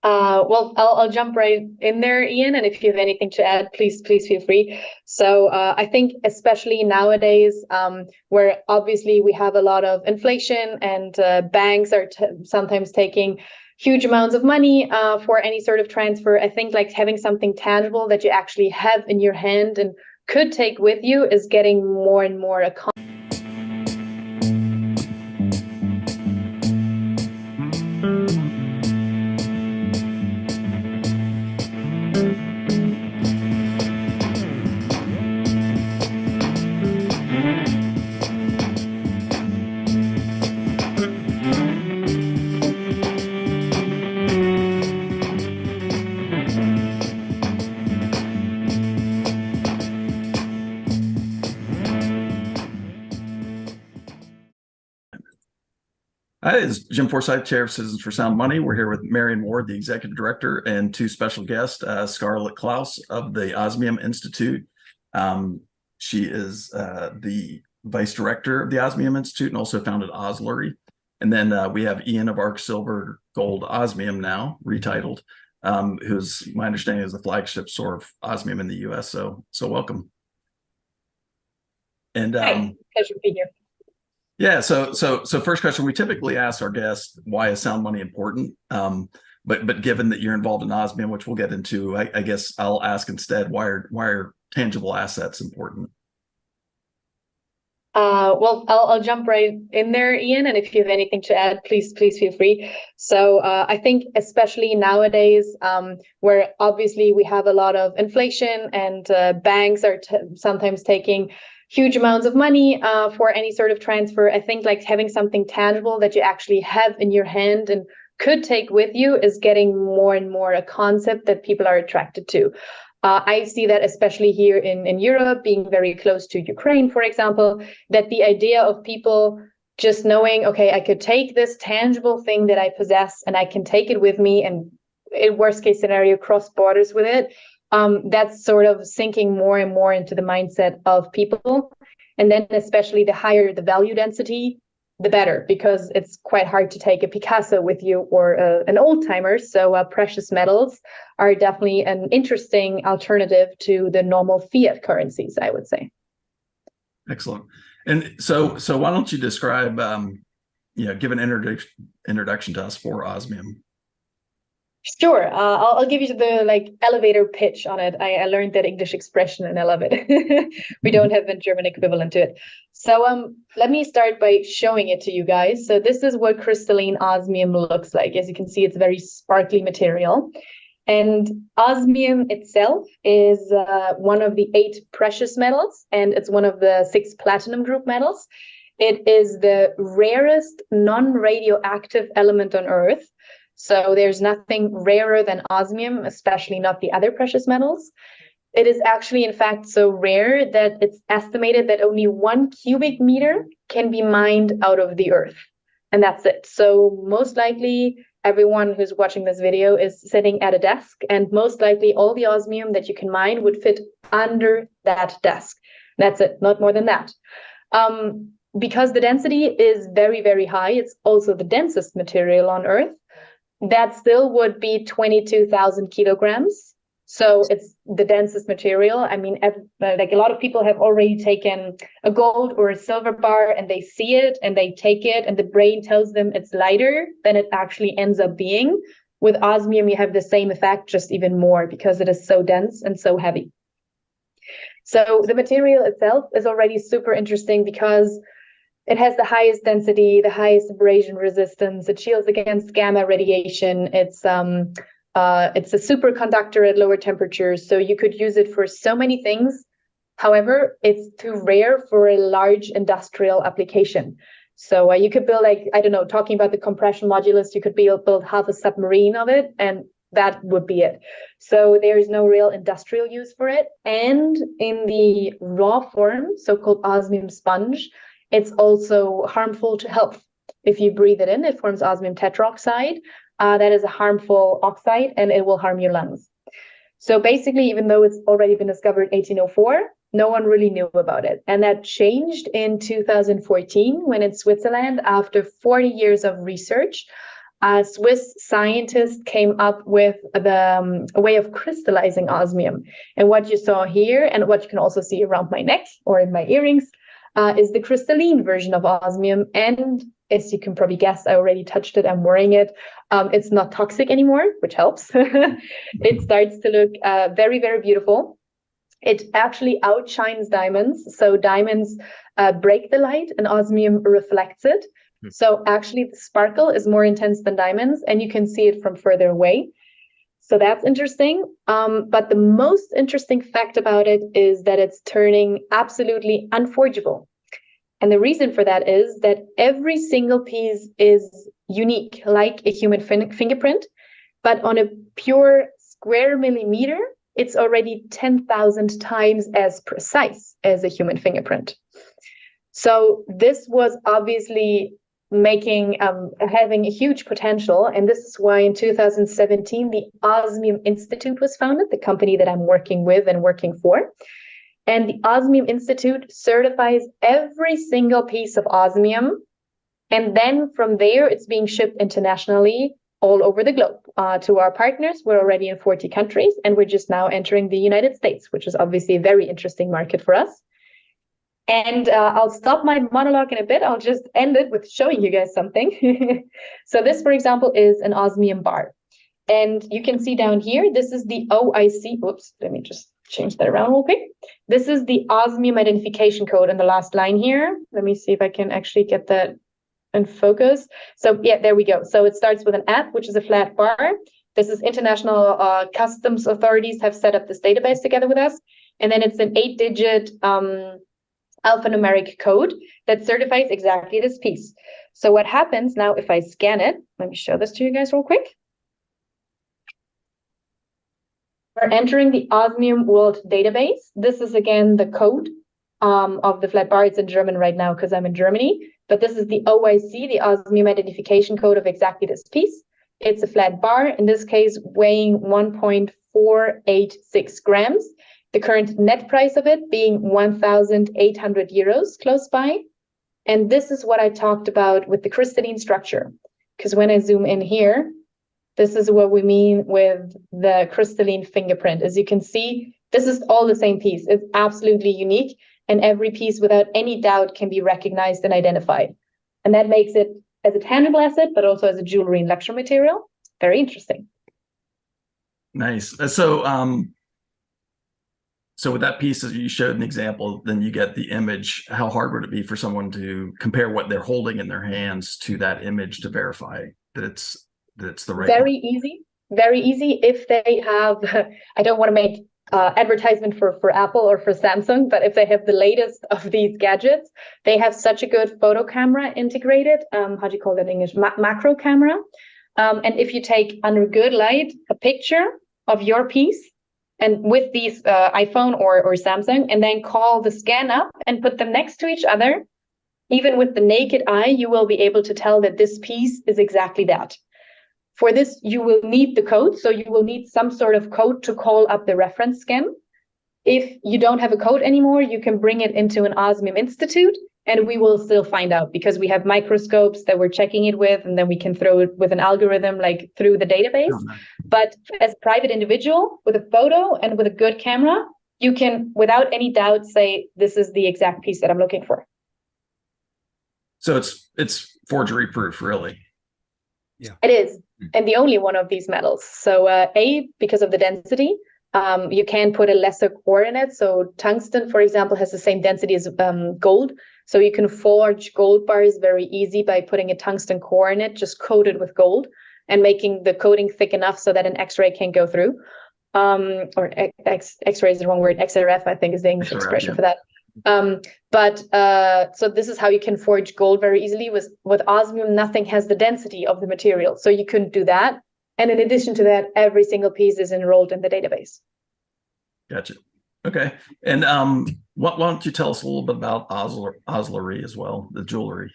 Well, I'll jump right in there, Ian, and if you have anything to add, please feel free. So I think especially nowadays, where obviously we have a lot of inflation and banks are sometimes taking huge amounts of money for any sort of transfer, I think like having something tangible that you actually have in your hand and could take with you is getting more and more a Hi, it's Jim Forsythe, Chair of Citizens for Sound Money. We're here with Marian Ward, the Executive Director, and two special guests, Scarlett of the Osmium Institute. She is the Vice Director of the Osmium Institute and also founded Oslery. And then we have Ian of Arc Silver Gold Osmium now, retitled, who's, my understanding, is the flagship store of Osmium in the U.S. So welcome. And Hi, pleasure to be here. Yeah, so first question, we typically ask our guests, why is sound money important? But given that you're involved in Osmium, which we'll get into, I guess I'll ask instead, why are tangible assets important? Well, I'll jump right in there, Ian, and if you have anything to add, please feel free. So I think especially nowadays, where obviously we have a lot of inflation and banks are sometimes taking huge amounts of money for any sort of transfer, I think like having something tangible that you actually have in your hand and could take with you is getting more and more a concept that people are attracted to. I see that especially here in Europe, being very close to Ukraine, for example, that the idea of people just knowing, okay, I could take this tangible thing that I possess and I can take it with me and in worst case scenario, cross borders with it. That's sort of sinking more and more into the mindset of people. And then especially the higher the value density, the better, because it's quite hard to take a Picasso with you or an old timer. So precious metals are definitely an interesting alternative to the normal fiat currencies, I would say. Excellent. And so why don't you describe, give an introduction to us for Osmium? Sure. I'll give you the elevator pitch on it. I learned that English expression and I love it. We don't have a German equivalent to it. So let me start by showing it to you guys. So this is what crystalline osmium looks like. As you can see, it's very sparkly material. And osmium itself is one of the 8 precious metals, and it's one of the 6 platinum group metals. It is the rarest non-radioactive element on Earth. So there's nothing rarer than osmium, especially not the other precious metals. It is actually, in fact, so rare that it's estimated that only 1 cubic meter can be mined out of the Earth. And that's it. So most likely, everyone who's watching this video is sitting at a desk, and most likely all the osmium that you can mine would fit under that desk. That's it, not more than that. Because the density is very, very high, it's also the densest material on Earth. That still would be 22,000 kilograms. So it's the densest material. I mean, like a lot of people have already taken a gold or a silver bar and they see it and they take it and the brain tells them it's lighter than it actually ends up being. With osmium, you have the same effect, just even more because it is so dense and so heavy. So the material itself is already super interesting because it has the highest density, the highest abrasion resistance. It shields against gamma radiation. It's a superconductor at lower temperatures, so you could use it for so many things. However, it's too rare for a large industrial application. So you could build, like, I don't know, talking about the compression modulus, you could build half a submarine of it, and that would be it. So there is no real industrial use for it. And in the raw form, so-called osmium sponge, it's also harmful to health. If you breathe it in, it forms osmium tetroxide. That is a harmful oxide, and it will harm your lungs. So basically, even though it's already been discovered in 1804, no one really knew about it. And that changed in 2014, when in Switzerland, after 40 years of research, Swiss scientists came up with a way of crystallizing osmium. And what you saw here, and what you can also see around my neck or in my earrings, is the crystalline version of osmium. And as you can probably guess, I already touched it, I'm wearing it. It's not toxic anymore, which helps. It starts to look very, very beautiful. It actually outshines diamonds. So diamonds break the light and osmium reflects it. So actually the sparkle is more intense than diamonds, and you can see it from further away. So that's interesting. But the most interesting fact about it is that it's turning absolutely unforgeable. And the reason for that is that every single piece is unique, like a human fingerprint, but on a pure square millimeter, it's already 10,000 times as precise as a human fingerprint. So this was obviously having a huge potential. And this is why in 2017, the Osmium Institute was founded, the company that I'm working with and working for. And the Osmium Institute certifies every single piece of osmium. And then from there, it's being shipped internationally all over the globe to our partners. We're already in 40 countries, and we're just now entering the United States, which is obviously a very interesting market for us. And I'll stop my monologue in a bit. I'll just end it with showing you guys something. So this, for example, is an osmium bar. And you can see down here, this is the OIC. Oops, let me just change that around real quick. This is the Osmium identification code on the last line here. Let me see if I can actually get that in focus. So yeah, there we go. So it starts with an app, which is a flat bar. This is international customs authorities have set up this database together with us. And then it's an 8-digit alphanumeric code that certifies exactly this piece. So what happens now if I scan it, let me show this to you guys real quick. We're entering the Osmium World Database. This is again the code of the flat bar. It's in German right now because I'm in Germany, but this is the OIC, the Osmium identification code of exactly this piece. It's a flat bar, in this case weighing 1.486 grams. The current net price of it being 1,800 euros close by. And this is what I talked about with the crystalline structure. Because when I zoom in here, this is what we mean with the crystalline fingerprint. As you can see, this is all the same piece. It's absolutely unique. And every piece, without any doubt, can be recognized and identified. And that makes it as a tangible asset, but also as a jewelry and luxury material. Very interesting. Nice. So with that piece that you showed an example, then you get the image. How hard would it be for someone to compare what they're holding in their hands to that image to verify that it's the right Very one? easy. Very easy if they have, I don't want to make advertisement for Apple or for Samsung, but if they have the latest of these gadgets, they have such a good photo camera integrated. How do you call that in English? Macro camera. And if you take under good light a picture of your piece, and with these iPhone or Samsung, and then call the scan up and put them next to each other, even with the naked eye, you will be able to tell that this piece is exactly that. For this, you will need the code. So you will need some sort of code to call up the reference scan. If you don't have a code anymore, you can bring it into an Osmium Institute, and we will still find out because we have microscopes that we're checking it with, and then we can throw it with an algorithm like through the database. Oh, nice. But as a private individual with a photo and with a good camera, you can, without any doubt, say, this is the exact piece that I'm looking for. So it's forgery proof, really. Yeah, it is. And the only one of these metals. So because of the density, you can put a lesser core in it. So tungsten, for example, has the same density as gold. So you can forge gold bars very easy by putting a tungsten core in it, just coated with gold, and making the coating thick enough so that an X-ray can go through. Or X-ray is the wrong word. XRF, I think, is the English expression for that. So this is how you can forge gold very easily. With osmium, nothing has the density of the material, so you couldn't do that. And in addition to that, every single piece is enrolled in the database. Gotcha. Okay. And why don't you tell us a little bit about oslery as well, the jewelry?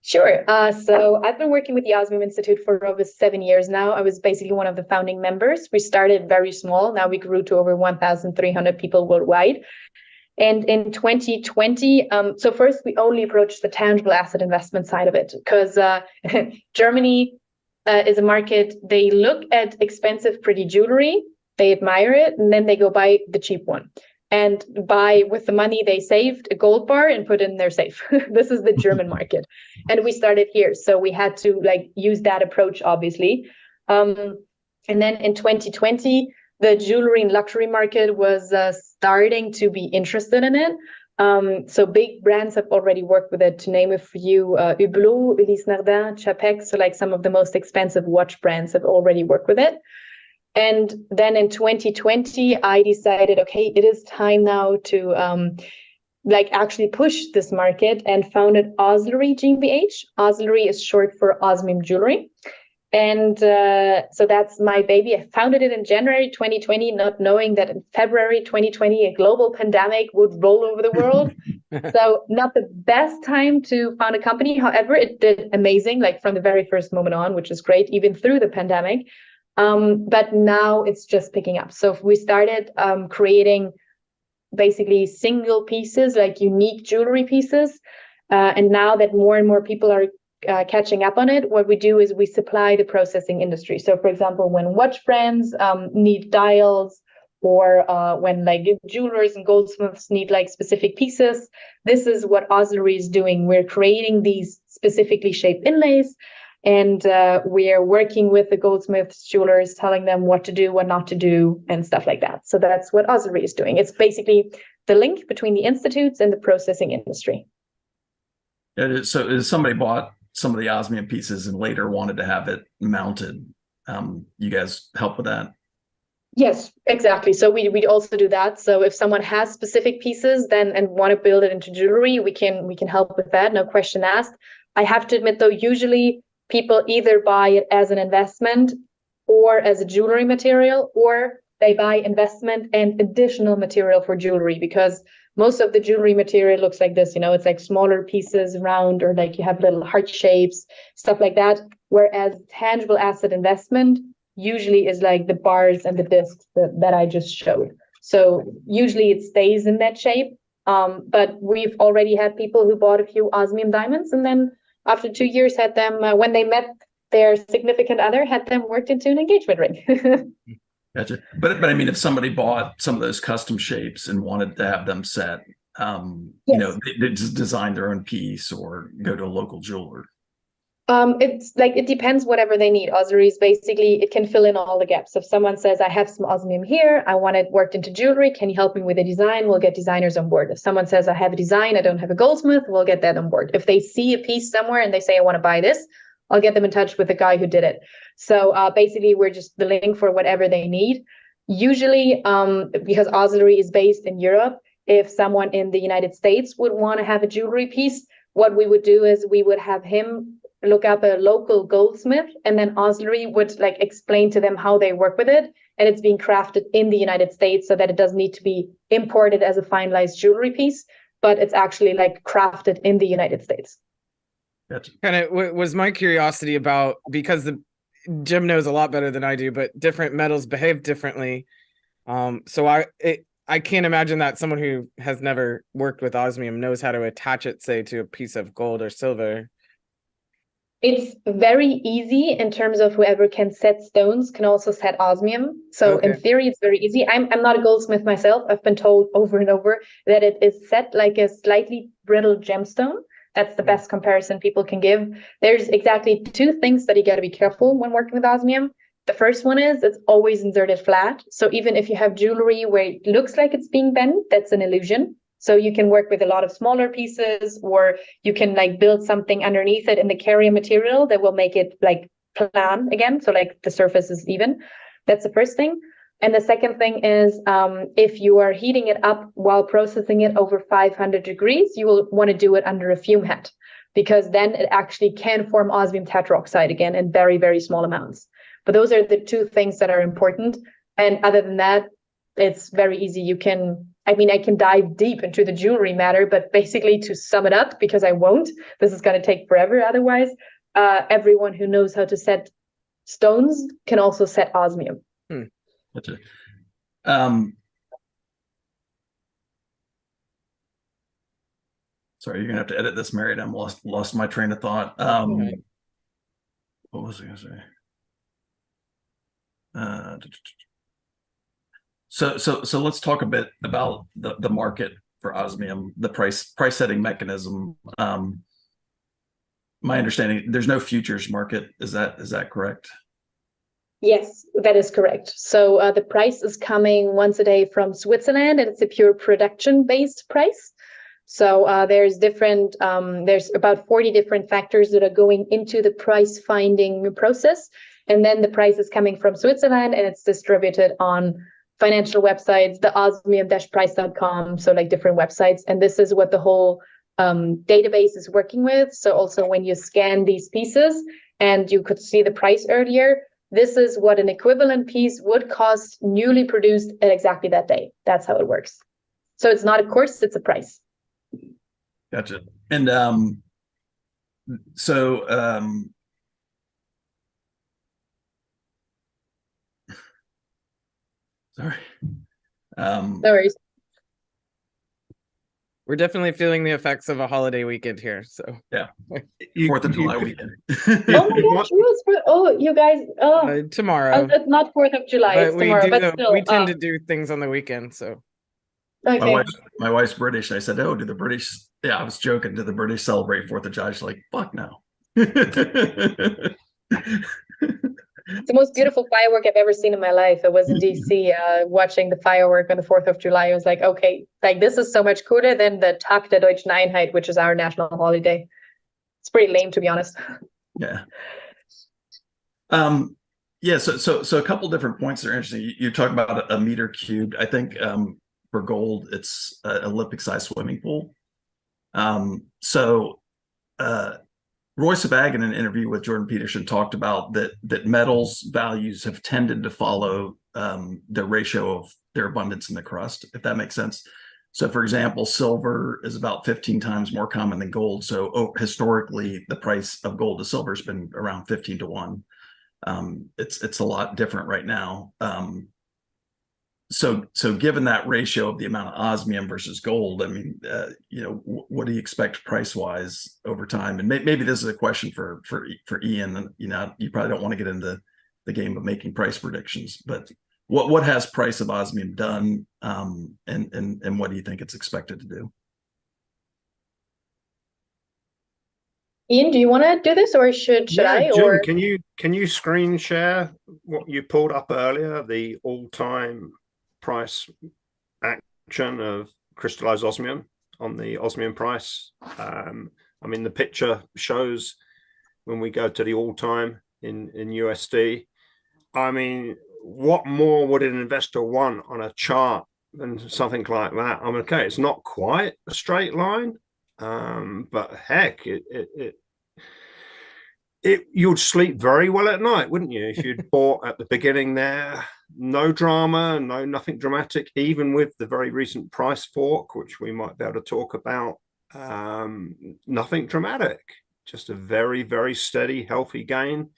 Sure. So I've been working with the Osmium Institute for over 7 years now. I was basically one of the founding members. We started very small. Now we grew to over 1,300 people worldwide. And in 2020, so first we only approached the tangible asset investment side of it because Germany is a market, they look at expensive, pretty jewelry, they admire it, and then they go buy the cheap one. And buy with the money they saved a gold bar and put it in their safe. This is the German market. And we started here. So we had to like use that approach, obviously. And then in 2020, the jewelry and luxury market was starting to be interested in it. So big brands have already worked with it. To name a few, Hublot, Ulysse Nardin, Chapex, so like some of the most expensive watch brands have already worked with it. And then in 2020, I decided, okay, it is time now to like actually push this market, and founded Oslery GmbH. Oslery is short for Osmium Jewelry. And so that's my baby. I founded it in January 2020, not knowing that in February 2020, a global pandemic would roll over the world. So not the best time to found a company. However, it did amazing, like from the very first moment on, which is great, even through the pandemic. But now it's just picking up. So we started creating basically single pieces, like unique jewelry pieces. And now that more and more people are catching up on it, what we do is we supply the processing industry. So for example, when watch brands need dials, or when like jewelers and goldsmiths need like specific pieces, this is what Oslery is doing. We're creating these specifically shaped inlays. And we are working with the goldsmiths, jewelers, telling them what to do, what not to do, and stuff like that. So that's what Oslery is doing. It's basically the link between the institutes and the processing industry. So if somebody bought some of the Osmium pieces and later wanted to have it mounted, you guys help with that? Yes, exactly. So we also do that. So if someone has specific pieces then and want to build it into jewelry, we can help with that. No question asked. I have to admit though, usually people either buy it as an investment or as a jewelry material, or they buy investment and additional material for jewelry, because most of the jewelry material looks like this, it's like smaller pieces, round, or like you have little heart shapes, stuff like that. Whereas tangible asset investment usually is like the bars and the discs that I just showed. So usually it stays in that shape. But we've already had people who bought a few osmium diamonds, and then after 2 years had them, when they met their significant other, had them worked into an engagement ring. Gotcha. But I mean, if somebody bought some of those custom shapes and wanted to have them set, Yes. they just design their own piece or go to a local jeweler. It's like, it depends whatever they need. Oslery is basically, it can fill in all the gaps. If someone says, I have some osmium here, I want it worked into jewelry, can you help me with a design? We'll get designers on board. If someone says, I have a design, I don't have a goldsmith, we'll get that on board. If they see a piece somewhere and they say, I want to buy this, I'll get them in touch with the guy who did it. So basically, we're just the link for whatever they need. Usually, because Oslery is based in Europe, if someone in the United States would want to have a jewelry piece, what we would do is we would have him look up a local goldsmith, and then Oslery would like explain to them how they work with it. And it's being crafted in the United States so that it doesn't need to be imported as a finalized jewelry piece, but it's actually like crafted in the United States. Gotcha. Kind of was my curiosity about, because Jim knows a lot better than I do, but different metals behave differently. So I can't imagine that someone who has never worked with osmium knows how to attach it, say, to a piece of gold or silver. It's very easy in terms of whoever can set stones can also set osmium. So Okay. in theory, it's very easy. I'm not a goldsmith myself. I've been told over and over that it is set like a slightly brittle gemstone. That's the best comparison people can give. There's exactly 2 things that you got to be careful when working with osmium. The first one is it's always inserted flat. So even if you have jewelry where it looks like it's being bent, that's an illusion. So you can work with a lot of smaller pieces, or you can like build something underneath it in the carrier material that will make it like plan again. So like the surface is even. That's the first thing. And the second thing is if you are heating it up while processing it over 500 degrees, you will want to do it under a fume head, because then it actually can form osmium tetroxide again in very, very small amounts. But those are the 2 things that are important. And other than that, it's very easy. I can dive deep into the jewelry matter, but basically to sum it up, because I won't, this is going to take forever otherwise, everyone who knows how to set stones can also set osmium. Gotcha. Sorry, you're gonna have to edit this, Marian. I'm lost my train of thought. what was I going to say? So let's talk a bit about the market for osmium, the price setting mechanism. My understanding, there's no futures market. Is that correct? Yes, that is correct. So the price is coming once a day from Switzerland, and it's a pure production-based price. So there's about 40 different factors that are going into the price finding process. And then the price is coming from Switzerland, and it's distributed on financial websites, the osmium-price.com, so like different websites. And this is what the whole database is working with. So also when you scan these pieces and you could see the price earlier, this is what an equivalent piece would cost newly produced at exactly that day. That's how it works. So it's not a course, it's a price. Gotcha. And sorry. No worries. We're definitely feeling the effects of a holiday weekend here. So yeah, 4th of July weekend. Oh my gosh, you guys! Tomorrow. It's not 4th of July. But it's tomorrow. But still, we tend to do things on the weekend. So okay. My wife's British. I said, "Oh, do the British?" Yeah, I was joking. Do the British celebrate 4th of July? She's like, "Fuck no." It's the most beautiful firework I've ever seen in my life. I was in DC watching the firework on the 4th of July. I was like, okay, like this is so much cooler than the Tag der Deutschen Einheit, which is our national holiday. It's pretty lame, to be honest. Yeah. Yeah. So a couple different points that are interesting. You talk about a meter cubed. I think for gold, it's an Olympic-sized swimming pool. Roy Sabag in an interview with Jordan Peterson talked about that metals values have tended to follow the ratio of their abundance in the crust, if that makes sense. So, for example, silver is about 15 times more common than gold. So historically, the price of gold to silver has been around 15 to 1. It's a lot different right now. So given that ratio of the amount of osmium versus gold, I mean, what do you expect price wise over time? And maybe this is a question for Ian. You probably don't want to get into the game of making price predictions, but what has price of osmium done, and what do you think it's expected to do? Ian, do you want to do this, or should I? Jim, or can you screen share what you pulled up earlier, the all-time price action of crystallized osmium on the osmium price? I mean, the picture shows when we go to the all-time in USD. I mean, what more would an investor want on a chart than something like that? I mean, okay, it's not quite a straight line, but heck, you'd sleep very well at night, wouldn't you, if you'd bought at the beginning there? No drama, nothing dramatic, even with the very recent price fork, which we might be able to talk about. Nothing dramatic, just a very, very steady, healthy gain.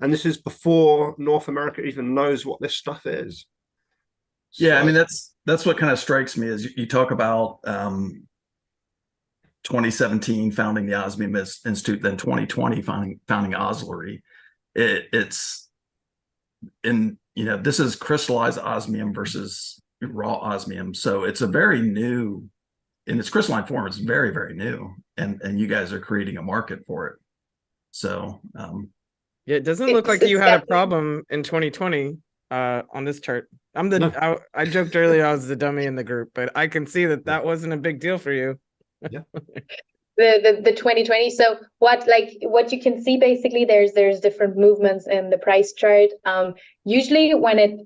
And this is before North America even knows what this stuff is. Yeah, I mean, that's what kind of strikes me is you talk about 2017 founding the Osmium Institute, then 2020 founding Oslery. This is crystallized osmium versus raw osmium. So it's a very new, in its crystalline form, it's very, very new. And you guys are creating a market for it. So yeah, it doesn't look like you had a problem in 2020 on this chart. I joked earlier I was the dummy in the group, but I can see that wasn't a big deal for you. Yeah. The 2020. So what you can see, basically there's different movements in the price chart. Usually when it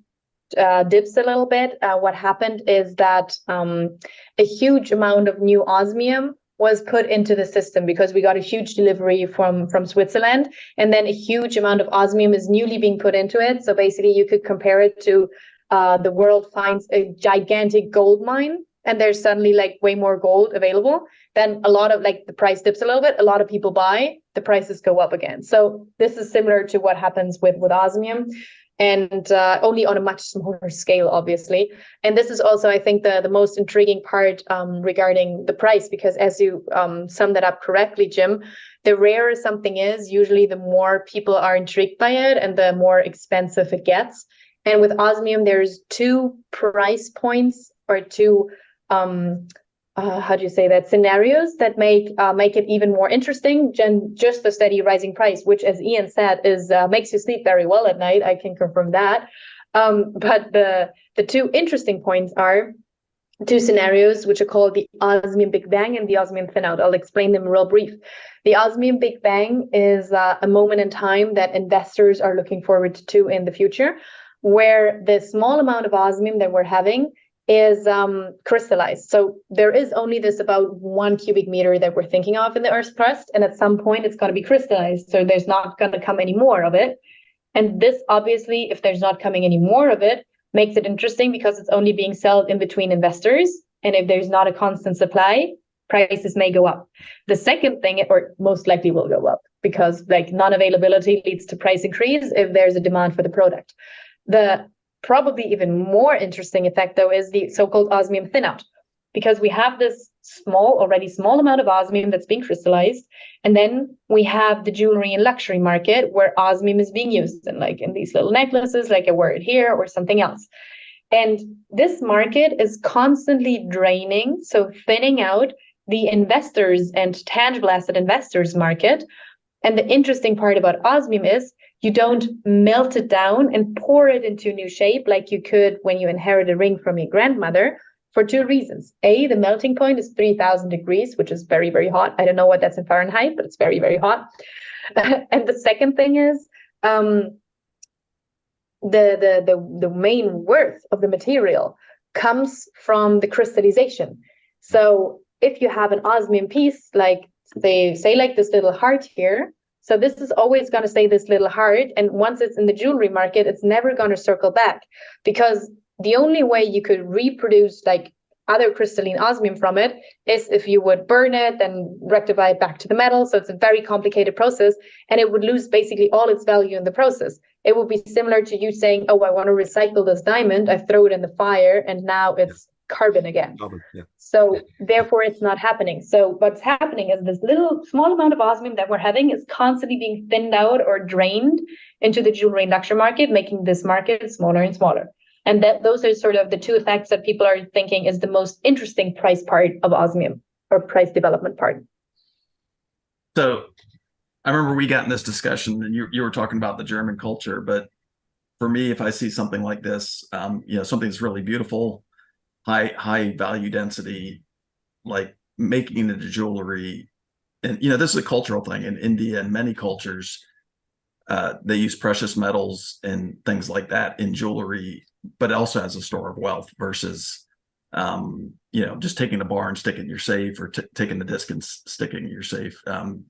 dips a little bit, what happened is that a huge amount of new osmium was put into the system because we got a huge delivery from Switzerland, and then a huge amount of osmium is newly being put into it. So basically you could compare it to the world finds a gigantic gold mine, and there's suddenly like way more gold available. Then a lot of the price dips a little bit, a lot of people buy, the prices go up again. So this is similar to what happens with osmium. and only on a much smaller scale, obviously. And this is also, I think, the most intriguing part regarding the price, because as you summed that up correctly, Jim, the rarer something is, usually the more people are intrigued by it and the more expensive it gets. And with osmium, there's two price points, or two how do you say that, scenarios that make it even more interesting than just the steady rising price, which, as Ian said, is makes you sleep very well at night. I can confirm that. But the two interesting points are two scenarios which are called the Osmium Big Bang and the Osmium Thin Out. I'll explain them real brief. The Osmium Big Bang is a moment in time that investors are looking forward to in the future, where the small amount of osmium that we're having is crystallized. So there is only this about 1 cubic meter that we're thinking of in the Earth's crust, and at some point it's going to be crystallized. So there's not going to come any more of it. And this, obviously, if there's not coming any more of it, makes it interesting because it's only being sold in between investors. And if there's not a constant supply, prices may go up. The second thing, or most likely will go up, because like non-availability leads to price increase if there's a demand for the product. The probably even more interesting effect, though, is the so-called osmium thin out, because we have this already small amount of osmium that's being crystallized, and then we have the jewelry and luxury market where osmium is being used in these little necklaces, like I wear it here, or something else. And this market is constantly draining, so thinning out the investors and tangible asset investors market. And the interesting part about osmium is you don't melt it down and pour it into a new shape like you could when you inherit a ring from your grandmother, for two reasons. A, the melting point is 3,000 degrees, which is very, very hot. I don't know what that's in Fahrenheit, but it's very, very hot. And the second thing is the main worth of the material comes from the crystallization. So if you have an osmium piece, like they say, like this little heart here, so this is always going to stay this little heart. And once it's in the jewelry market, it's never going to circle back, because the only way you could reproduce like other crystalline osmium from it is if you would burn it and rectify it back to the metal. So it's a very complicated process, and it would lose basically all its value in the process. It would be similar to you saying, oh, I want to recycle this diamond, I throw it in the fire, and now it's carbon again. Yeah. So therefore it's not happening. So what's happening is this little small amount of osmium that we're having is constantly being thinned out or drained into the jewelry and luxury market, making this market smaller and smaller. And those are sort of the two effects that people are thinking is the most interesting price part of osmium, or price development part. So I remember we got in this discussion and you were talking about the German culture, but for me, if I see something like this, something that's really beautiful, high value density, like making it into jewelry, and this is a cultural thing in India and many cultures. They use precious metals and things like that in jewelry, but it also has a store of wealth versus, just taking a bar and sticking it in your safe, or taking the disc and sticking it in your safe.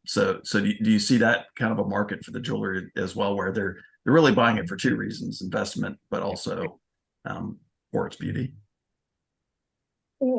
So do you see that kind of a market for the jewelry as well, where they're really buying it for two reasons: investment, but also for its beauty?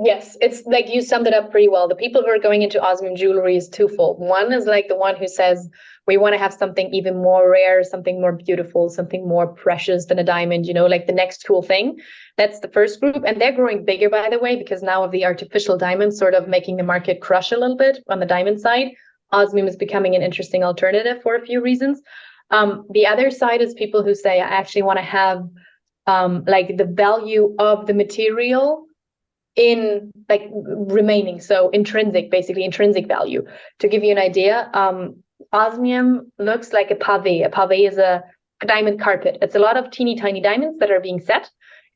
Yes, it's like you summed it up pretty well. The people who are going into osmium jewelry is twofold. One is like the one who says, we want to have something even more rare, something more beautiful, something more precious than a diamond, like the next cool thing. That's the first group. And they're growing bigger, by the way, because now of the artificial diamonds sort of making the market crush a little bit on the diamond side, osmium is becoming an interesting alternative for a few reasons. The other side is people who say, I actually want to have like the value of the material in like remaining, so intrinsic value. To give you an idea, osmium looks like a pavé. A pavé is a diamond carpet. It's a lot of teeny tiny diamonds that are being set,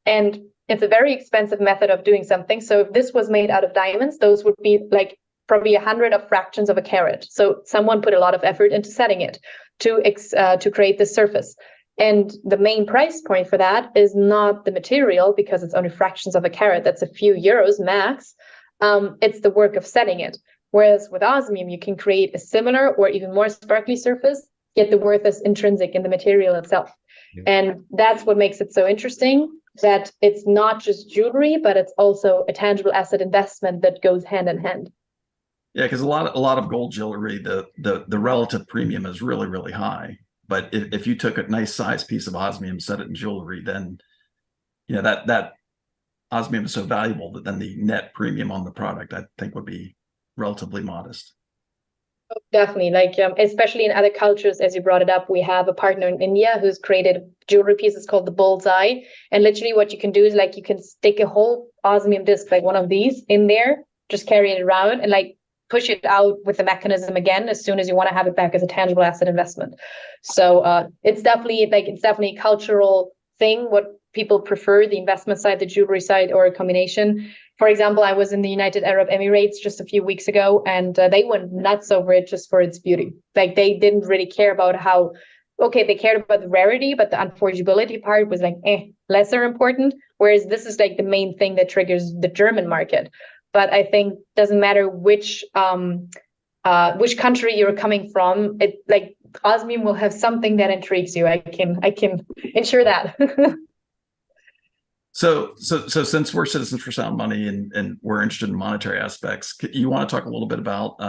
and it's a very expensive method of doing something. So if this was made out of diamonds, those would be like probably 100 of fractions of a carat. So someone put a lot of effort into setting it to create this surface. And the main price point for that is not the material, because it's only fractions of a carat. That's a few euros max. It's the work of setting it. Whereas with osmium, you can create a similar or even more sparkly surface, yet the worth is intrinsic in the material itself. Yeah. And that's what makes it so interesting, that it's not just jewelry, but it's also a tangible asset investment that goes hand in hand. Yeah, because a lot of gold jewelry, the relative premium is really, really high. But if you took a nice size piece of osmium, set it in jewelry, then that osmium is so valuable that then the net premium on the product, I think, would be relatively modest. Definitely, especially in other cultures, as you brought it up, we have a partner in India who's created jewelry pieces called the bullseye. And literally what you can do is you can stick a whole osmium disc, like one of these, in there, just carry it around and push it out with the mechanism again as soon as you want to have it back as a tangible asset investment. So it's definitely a cultural thing, what people prefer, the investment side, the jewelry side, or a combination. For example, I was in the United Arab Emirates just a few weeks ago, and they went nuts over it just for its beauty. They didn't really care about they cared about the rarity, but the unforgeability part was lesser important. Whereas this is the main thing that triggers the German market. But I think doesn't matter which country you're coming from, osmium will have something that intrigues you. I can ensure that. So since we're Citizens for Sound Money and we're interested in monetary aspects, you want to talk a little bit about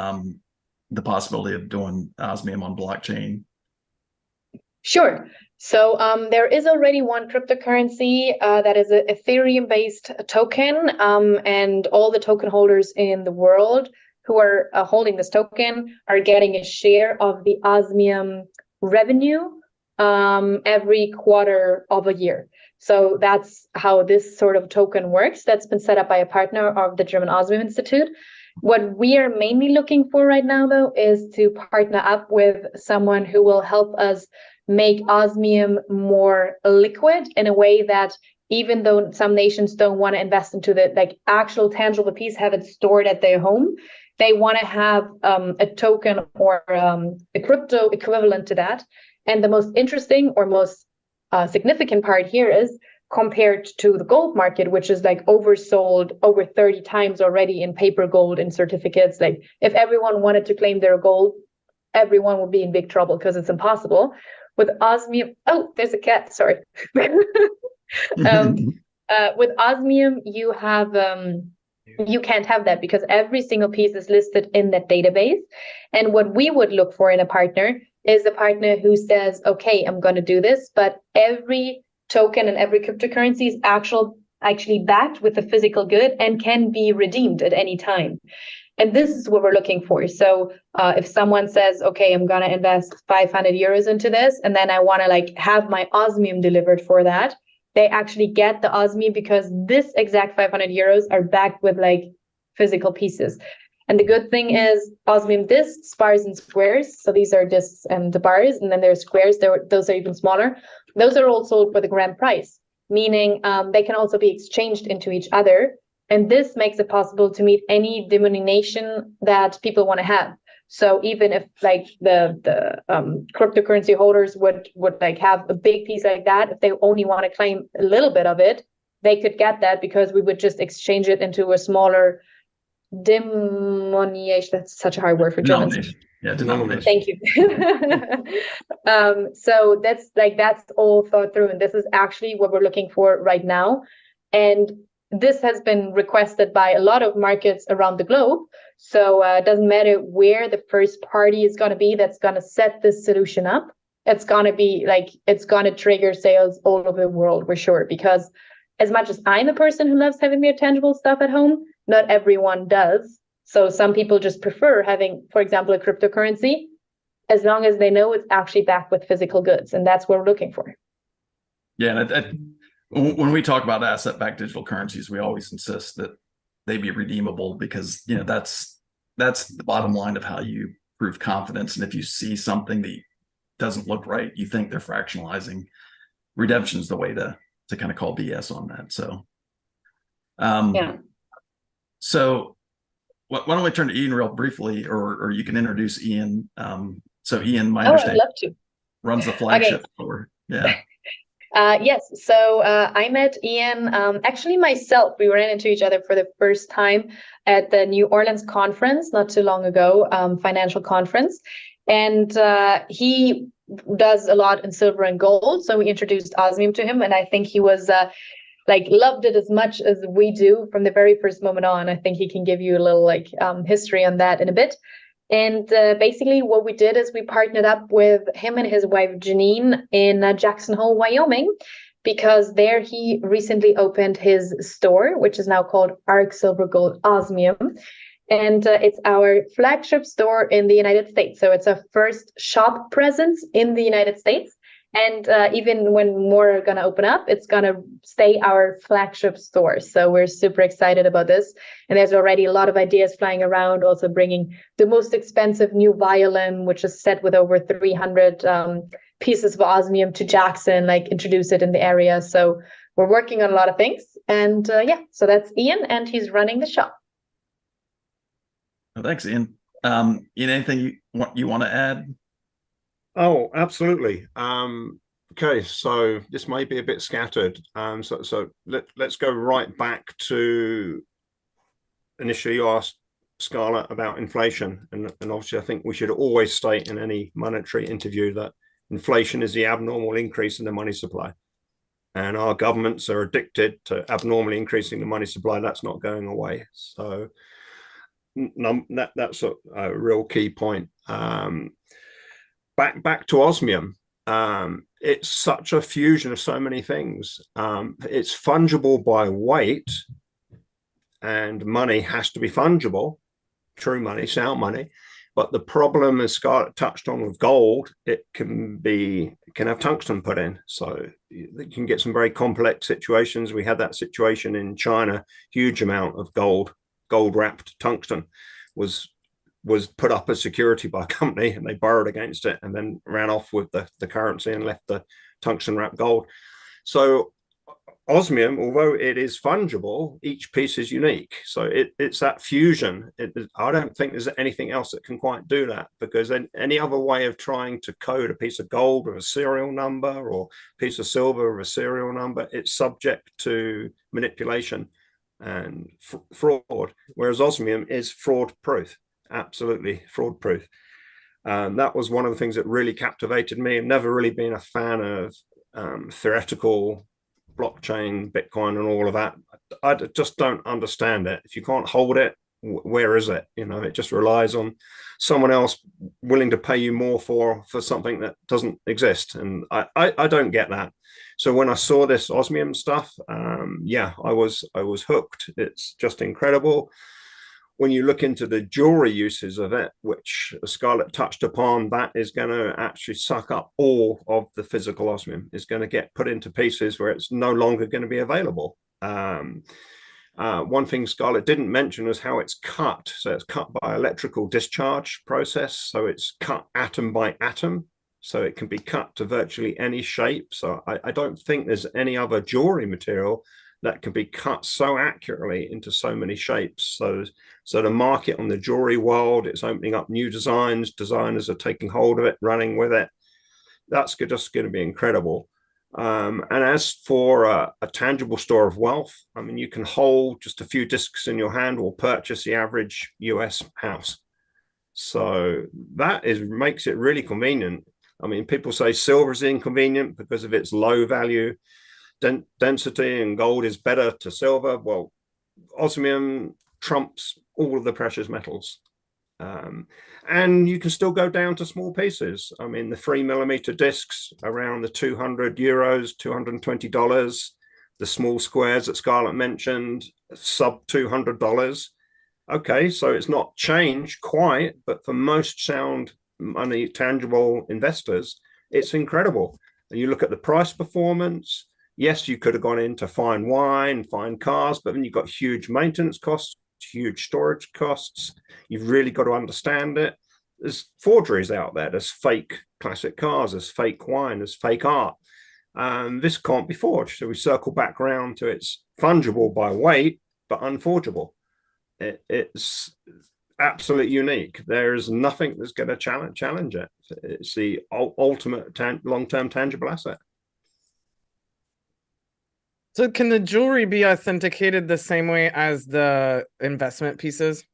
the possibility of doing osmium on blockchain? Sure. So there is already one cryptocurrency that is an Ethereum-based token, and all the token holders in the world who are holding this token are getting a share of the osmium revenue every quarter of a year. So that's how this sort of token works. That's been set up by a partner of the German Osmium Institute. What we are mainly looking for right now, though, is to partner up with someone who will help us make osmium more liquid in a way that, even though some nations don't want to invest into the actual tangible piece, have it stored at their home, they want to have a token or a crypto equivalent to that. And the most interesting or most significant part here is, compared to the gold market, which is oversold over 30 times already in paper gold and certificates. If everyone wanted to claim their gold, everyone would be in big trouble because it's impossible. With osmium, oh, there's a cat, sorry. With osmium, you have you can't have that because every single piece is listed in that database. And what we would look for in a partner is a partner who says, okay, I'm going to do this, but every token and every cryptocurrency is actually backed with a physical good and can be redeemed at any time. And this is what we're looking for. So if someone says, okay, I'm going to invest 500 euros into this, and then I want to have my osmium delivered for that, they actually get the osmium because this exact 500 euros are backed with physical pieces. And the good thing is osmium discs, bars, and squares. So these are discs and the bars, and then there's squares. Those are even smaller. Those are all sold for the grand price, meaning they can also be exchanged into each other. And this makes it possible to meet any denomination that people want to have. So even if the cryptocurrency holders would have a big piece like that, if they only want to claim a little bit of it, they could get that because we would just exchange it into a smaller denomination. That's such a hard word for Germans. Yeah, denomination. Thank you. So that's all thought through, and this is actually what we're looking for right now. And this has been requested by a lot of markets around the globe. So it doesn't matter where the first party is going to be that's going to set this solution up. It's going to be it's going to trigger sales all over the world for sure. Because as much as I'm a person who loves having more tangible stuff at home, not everyone does. So some people just prefer having, for example, a cryptocurrency, as long as they know it's actually backed with physical goods. And that's what we're looking for. Yeah. When we talk about asset-backed digital currencies, we always insist that they be redeemable because that's the bottom line of how you prove confidence. And if you see something that doesn't look right, you think they're fractionalizing, redemption is the way to kind of call BS on that. So, yeah. So why don't we turn to Ian real briefly, or you can introduce Ian. So Ian, my understanding, I'd love to. Runs the flagship store. Yeah. Yes. So I met Ian, actually myself. We ran into each other for the first time at the New Orleans conference not too long ago, financial conference. And he does a lot in silver and gold. So we introduced osmium to him. And I think he was loved it as much as we do from the very first moment on. I think he can give you a little history on that in a bit. And basically what we did is we partnered up with him and his wife Janine in Jackson Hole, Wyoming, because there he recently opened his store, which is now called Arc Silver Gold Osmium. And it's our flagship store in the United States. So it's our first shop presence in the United States. And even when more are going to open up, it's going to stay our flagship store. So we're super excited about this. And there's already a lot of ideas flying around, also bringing the most expensive new violin, which is set with over 300 pieces of osmium to Jackson, like introduce it in the area. So we're working on a lot of things. And yeah, so that's Ian, and he's running the shop. Well, thanks, Ian. Ian, anything you want to add? Oh, absolutely. Okay, so this may be a bit scattered. So let's go right back to initially you asked Scarlett about inflation, and obviously I think we should always state in any monetary interview that inflation is the abnormal increase in the money supply, and our governments are addicted to abnormally increasing the money supply. That's not going away. So that's a real key point. Back to osmium. It's such a fusion of so many things. It's fungible by weight, and money has to be fungible, true money, sound money. But the problem, as Scarlett touched on with gold, it can have tungsten put in. So you can get some very complex situations. We had that situation in China. Huge amount of gold wrapped tungsten was put up as security by a company, and they borrowed against it and then ran off with the currency and left the tungsten wrapped gold. So osmium, although it is fungible, each piece is unique. So it's that fusion. I don't think there's anything else that can quite do that, because any other way of trying to code a piece of gold with a serial number or a piece of silver with a serial number, it's subject to manipulation and fraud, whereas osmium is fraud proof. Absolutely fraud proof. That was one of the things that really captivated me. I've never really been a fan of theoretical blockchain, Bitcoin, and all of that. I just don't understand it. If you can't hold it, where is it? It just relies on someone else willing to pay you more for something that doesn't exist. And I don't get that. So when I saw this osmium stuff, yeah, I was hooked. It's just incredible. When you look into the jewelry uses of it, which Scarlett touched upon, that is going to actually suck up all of the physical osmium. It's going to get put into pieces where it's no longer going to be available. One thing Scarlett didn't mention was how it's cut. So it's cut by electrical discharge process. So it's cut atom by atom. So it can be cut to virtually any shape. So I don't think there's any other jewelry material that can be cut so accurately into so many shapes. So the market on the jewelry world, it's opening up new designs. Designers are taking hold of it, running with it. That's just going to be incredible. And as for a tangible store of wealth, I mean, you can hold just a few discs in your hand or purchase the average US house. So that makes it really convenient. I mean, people say silver is inconvenient because of its low value density, and gold is better to silver. Well, osmium trumps all of the precious metals. And you can still go down to small pieces. I mean, the 3mm discs around the 200 euros, $220. The small squares that Scarlett mentioned, sub $200. Okay, so it's not changed quite, but for most sound money, tangible investors, it's incredible. And you look at the price performance. Yes, you could have gone into fine wine, fine cars, but then you've got huge maintenance costs, huge storage costs. You've really got to understand it. There's forgeries out there. There's fake classic cars. There's fake wine. There's fake art. This can't be forged. So we circle back around to it's fungible by weight, but unforgeable. It's absolutely unique. There is nothing that's going to challenge it. It's the ultimate long-term tangible asset. So can the jewelry be authenticated the same way as the investment pieces?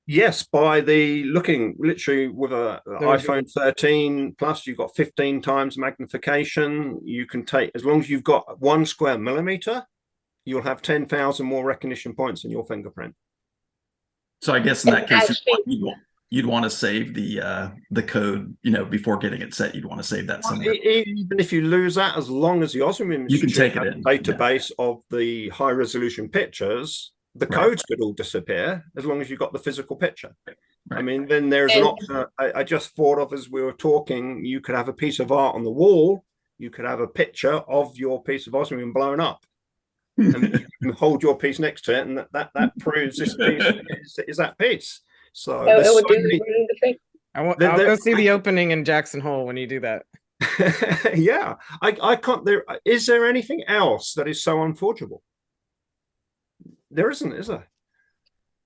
Yes, by looking literally with an iPhone 13 Plus, you've got 15 times magnification. You can take, as long as you've got 1 square millimeter, you'll have 10,000 more recognition points in your fingerprint. So I guess in that case, you'd want to save the code, before getting it set. You'd want to save that somewhere. Even if you lose that, as long as the Osmium You can Institute take it has in, a database of the high resolution pictures, the Right. codes could all disappear as long as you've got the physical picture. I Right. mean, then there's an option I just thought of as we were talking. You could have a piece of art on the wall. You could have a picture of your piece of Osmium blown up. And you can hold your piece next to it, and that proves this piece is that piece. So it would do many, the thing. I'll go see the opening in Jackson Hole when you do that. yeah, I can't. Is there anything else that is so unforgeable? There isn't, is there?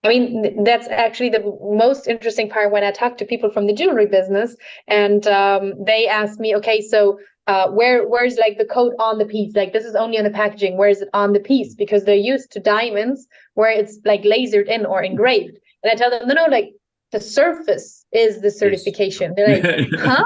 I mean, that's actually the most interesting part when I talk to people from the jewelry business, and they ask me, okay, so where's like the code on the piece? Like, this is only on the packaging. Where is it on the piece? Because they're used to diamonds where it's like lasered in or engraved. And I tell them, no, like the surface is the certification. They're like, huh?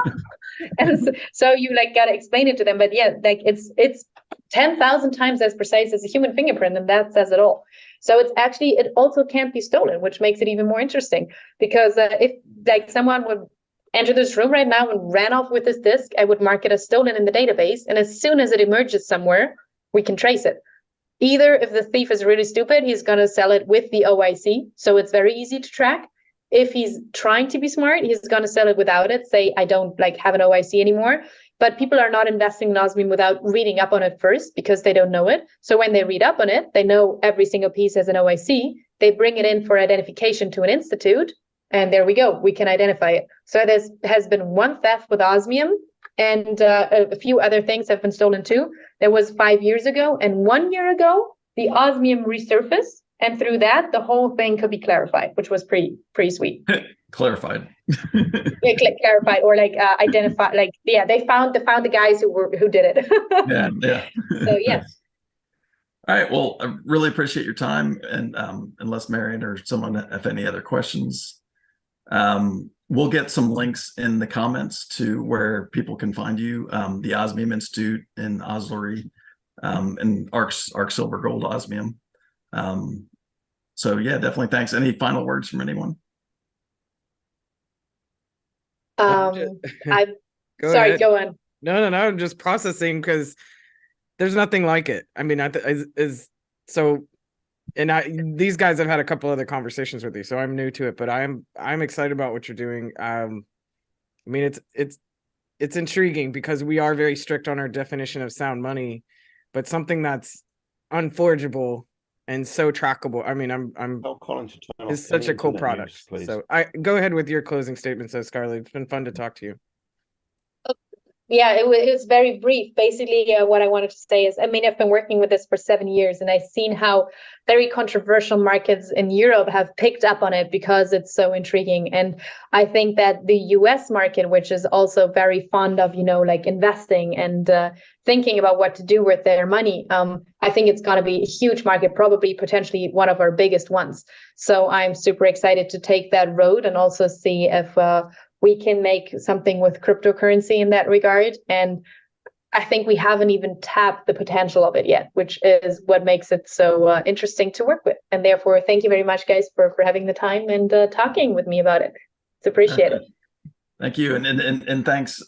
And so you like gotta explain it to them. But yeah, like it's 10,000 times as precise as a human fingerprint, and that says it all. So it also can't be stolen, which makes it even more interesting. Because if like someone would enter this room right now and ran off with this disc, I would mark it as stolen in the database. And as soon as it emerges somewhere, we can trace it. Either if the thief is really stupid, he's gonna sell it with the OIC, so it's very easy to track. If he's trying to be smart, he's going to sell it without it. Say, I don't like have an OIC anymore. But people are not investing in Osmium without reading up on it first because they don't know it. So when they read up on it, they know every single piece has an OIC. They bring it in for identification to an institute, and there we go. We can identify it. So there has been one theft with Osmium, and a few other things have been stolen too. There was 5 years ago, and 1 year ago, the Osmium resurfaced. And through that, the whole thing could be clarified, which was pretty sweet. Clarified. Yeah, clarified or like identified. Like, yeah, they found the guys who did it. Yeah. So yes. All right. Well, I really appreciate your time. And unless Marian or someone have any other questions, we'll get some links in the comments to where people can find you. The Osmium Institute in Oslery, and Arc Silver Gold Osmium. So yeah, definitely thanks. Any final words from anyone? I'm Go sorry, ahead. go on. No, I'm just processing because there's nothing like it. I mean, these guys have had a couple other conversations with you, so I'm new to it, but I'm excited about what you're doing. I mean, it's intriguing because we are very strict on our definition of sound money, but something that's unforgeable and so trackable. I mean, it's such a cool product. So I go ahead with your closing statement, so Scarlett. It's been fun to talk to you. Yeah, it was very brief. Basically, what I wanted to say is, I mean, I've been working with this for 7 years, and I've seen how very controversial markets in Europe have picked up on it because it's so intriguing. And I think that the US market, which is also very fond of, like investing and thinking about what to do with their money, I think it's going to be a huge market, probably potentially one of our biggest ones. So I'm super excited to take that road and also see if we can make something with cryptocurrency in that regard. And I think we haven't even tapped the potential of it yet, which is what makes it so interesting to work with. And therefore, thank you very much, guys, for having the time and talking with me about it. It's appreciated. Thank you. And thanks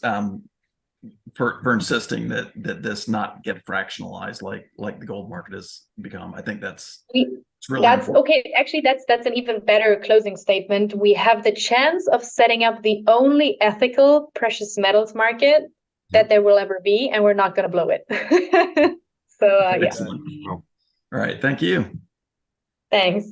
for insisting that this not get fractionalized like the gold market has become. I think it's really important. Okay. Actually, that's an even better closing statement. We have the chance of setting up the only ethical precious metals market that there will ever be, and we're not going to blow it. So yeah. Excellent. All right. Thank you. Thanks.